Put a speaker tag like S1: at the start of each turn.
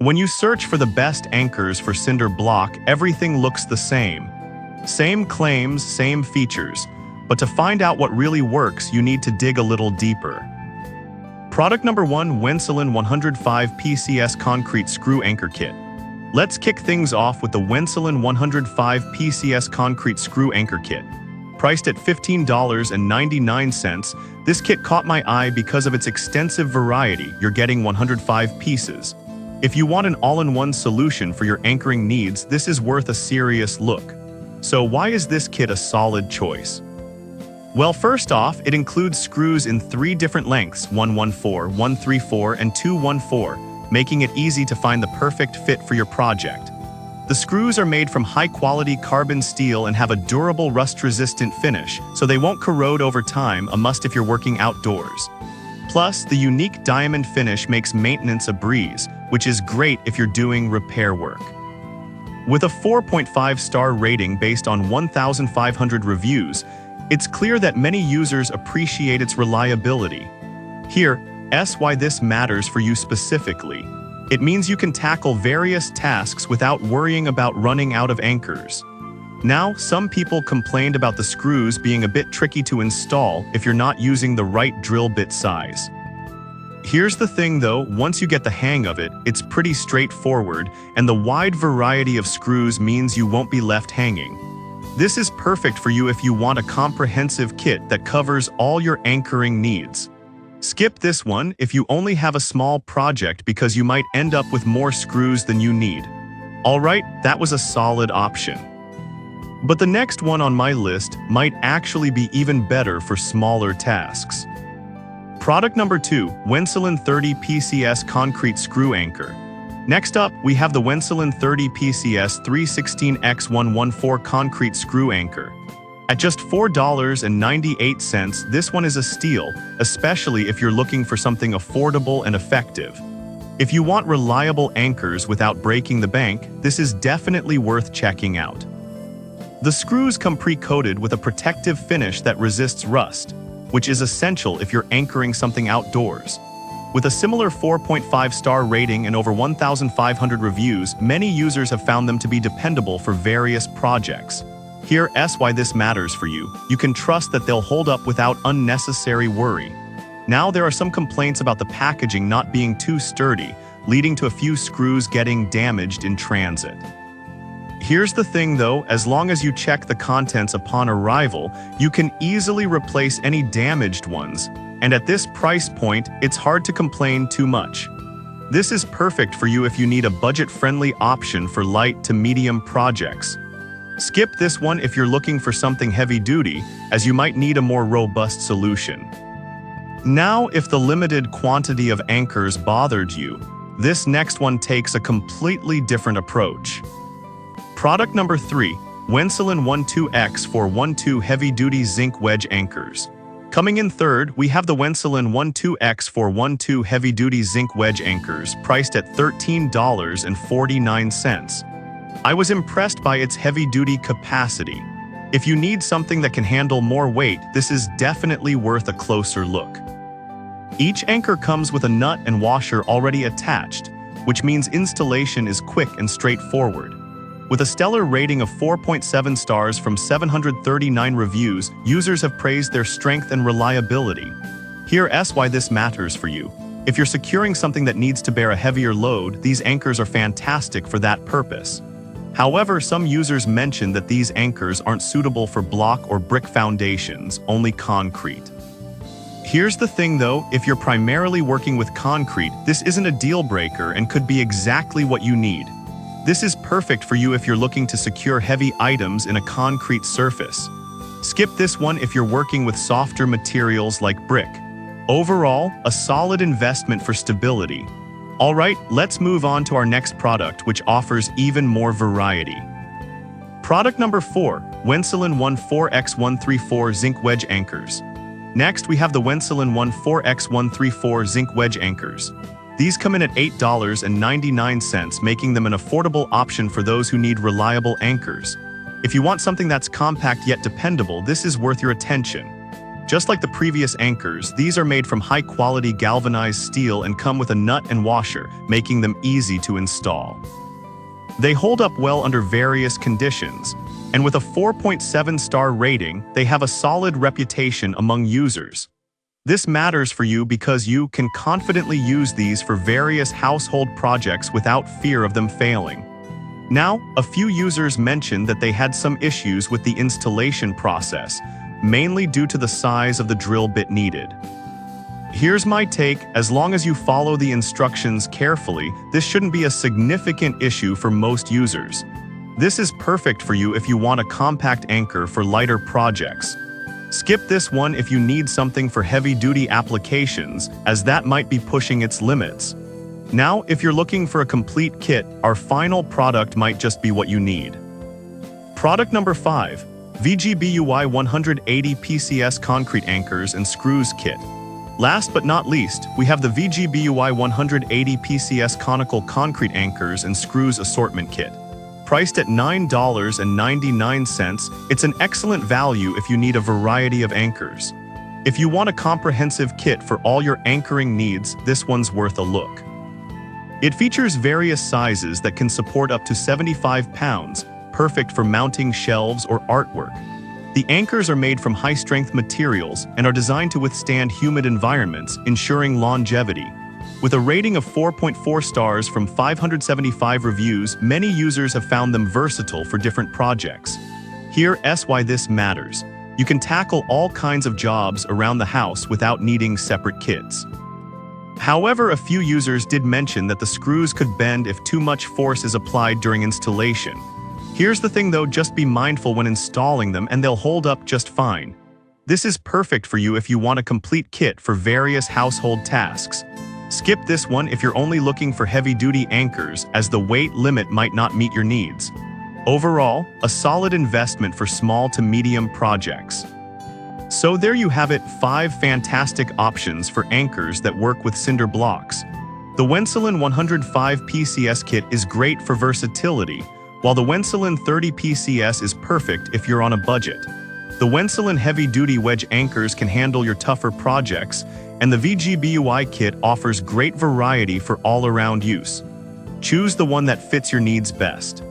S1: When you search for the best anchors for Cinder block, everything looks the same. Same claims, same features. But to find out what really works, you need to dig a little deeper. Product number 1, Wenselin 105 PCS Concrete Screw Anchor Kit. Let's kick things off with the Wenselin 105 PCS Concrete Screw Anchor Kit. Priced at $15.99, this kit caught my eye because of its extensive variety. You're getting 105 pieces. If you want an all-in-one solution for your anchoring needs, this is worth a serious look. So why is this kit a solid choice? Well, first off, it includes screws in 3 different lengths, 114, 134, and 214, making it easy to find the perfect fit for your project. The screws are made from high-quality carbon steel and have a durable rust-resistant finish, so they won't corrode over time, a must if you're working outdoors. Plus, the unique diamond finish makes maintenance a breeze, which is great if you're doing repair work. With a 4.5-star rating based on 1,500 reviews, it's clear that many users appreciate its reliability. Here's why this matters for you specifically. It means you can tackle various tasks without worrying about running out of anchors. Now, some people complained about the screws being a bit tricky to install if you're not using the right drill bit size. Here's the thing though, once you get the hang of it, it's pretty straightforward, and the wide variety of screws means you won't be left hanging. This is perfect for you if you want a comprehensive kit that covers all your anchoring needs. Skip this one if you only have a small project because you might end up with more screws than you need. Alright, that was a solid option. But the next one on my list might actually be even better for smaller tasks. Product number 2, Wenselin 30 PCS Concrete Screw Anchor. Next up, we have the Wenselin 30 PCS 316x114 Concrete Screw Anchor. At just $4.98, this one is a steal, especially if you're looking for something affordable and effective. If you want reliable anchors without breaking the bank, this is definitely worth checking out. The screws come pre-coated with a protective finish that resists rust, which is essential if you're anchoring something outdoors. With a similar 4.5-star rating and over 1,500 reviews, many users have found them to be dependable for various projects. Here's why this matters for you. You can trust that they'll hold up without unnecessary worry. Now, there are some complaints about the packaging not being too sturdy, leading to a few screws getting damaged in transit. Here's the thing though, as long as you check the contents upon arrival, you can easily replace any damaged ones. And at this price point, it's hard to complain too much. This is perfect for you if you need a budget-friendly option for light to medium projects. Skip this one if you're looking for something heavy-duty, as you might need a more robust solution. Now, if the limited quantity of anchors bothered you, this next one takes a completely different approach. Product number 3, Wenselin 12x412 Heavy-Duty Zinc Wedge Anchors. Coming in third, we have the Wenselin 12x412 Heavy-Duty Zinc Wedge Anchors, priced at $13.49. I was impressed by its heavy-duty capacity. If you need something that can handle more weight, this is definitely worth a closer look. Each anchor comes with a nut and washer already attached, which means installation is quick and straightforward. With a stellar rating of 4.7 stars from 739 reviews, users have praised their strength and reliability. Here's why this matters for you. If you're securing something that needs to bear a heavier load, these anchors are fantastic for that purpose. However, some users mention that these anchors aren't suitable for block or brick foundations, only concrete. Here's the thing though, if you're primarily working with concrete, this isn't a deal breaker and could be exactly what you need. This is perfect for you if you're looking to secure heavy items in a concrete surface. Skip this one if you're working with softer materials like brick. Overall, a solid investment for stability. Alright, let's move on to our next product, which offers even more variety. Product number 4, Wenselin 14x134 Zinc Wedge Anchors. Next, we have the Wenselin 14x134 Zinc Wedge Anchors. These come in at $8.99, making them an affordable option for those who need reliable anchors. If you want something that's compact yet dependable, this is worth your attention. Just like the previous anchors, these are made from high-quality galvanized steel and come with a nut and washer, making them easy to install. They hold up well under various conditions, and with a 4.7-star rating, they have a solid reputation among users. This matters for you because you can confidently use these for various household projects without fear of them failing. Now, a few users mentioned that they had some issues with the installation process, mainly due to the size of the drill bit needed. Here's my take: as long as you follow the instructions carefully, this shouldn't be a significant issue for most users. This is perfect for you if you want a compact anchor for lighter projects. Skip this one if you need something for heavy-duty applications, as that might be pushing its limits. Now, if you're looking for a complete kit, our final product might just be what you need. Product number 5. VGBUY 180 PCS Concrete Anchors and Screws Kit. Last but not least, we have the VGBUY 180 PCS Conical Concrete Anchors and Screws Assortment Kit. Priced at $9.99, it's an excellent value if you need a variety of anchors. If you want a comprehensive kit for all your anchoring needs, this one's worth a look. It features various sizes that can support up to 75 pounds, perfect for mounting shelves or artwork. The anchors are made from high-strength materials and are designed to withstand humid environments, ensuring longevity. With a rating of 4.4 stars from 575 reviews, many users have found them versatile for different projects. Here's why this matters. You can tackle all kinds of jobs around the house without needing separate kits. However, a few users did mention that the screws could bend if too much force is applied during installation. Here's the thing though, just be mindful when installing them and they'll hold up just fine. This is perfect for you if you want a complete kit for various household tasks. Skip this one if you're only looking for heavy-duty anchors, as the weight limit might not meet your needs. Overall, a solid investment for small to medium projects. So there you have it, 5 fantastic options for anchors that work with cinder blocks. The Wenselin 105 PCS kit is great for versatility, while the Wenselin 30 PCS is perfect if you're on a budget. The Wenselin heavy-duty wedge anchors can handle your tougher projects, and the VGBUY kit offers great variety for all-around use. Choose the one that fits your needs best.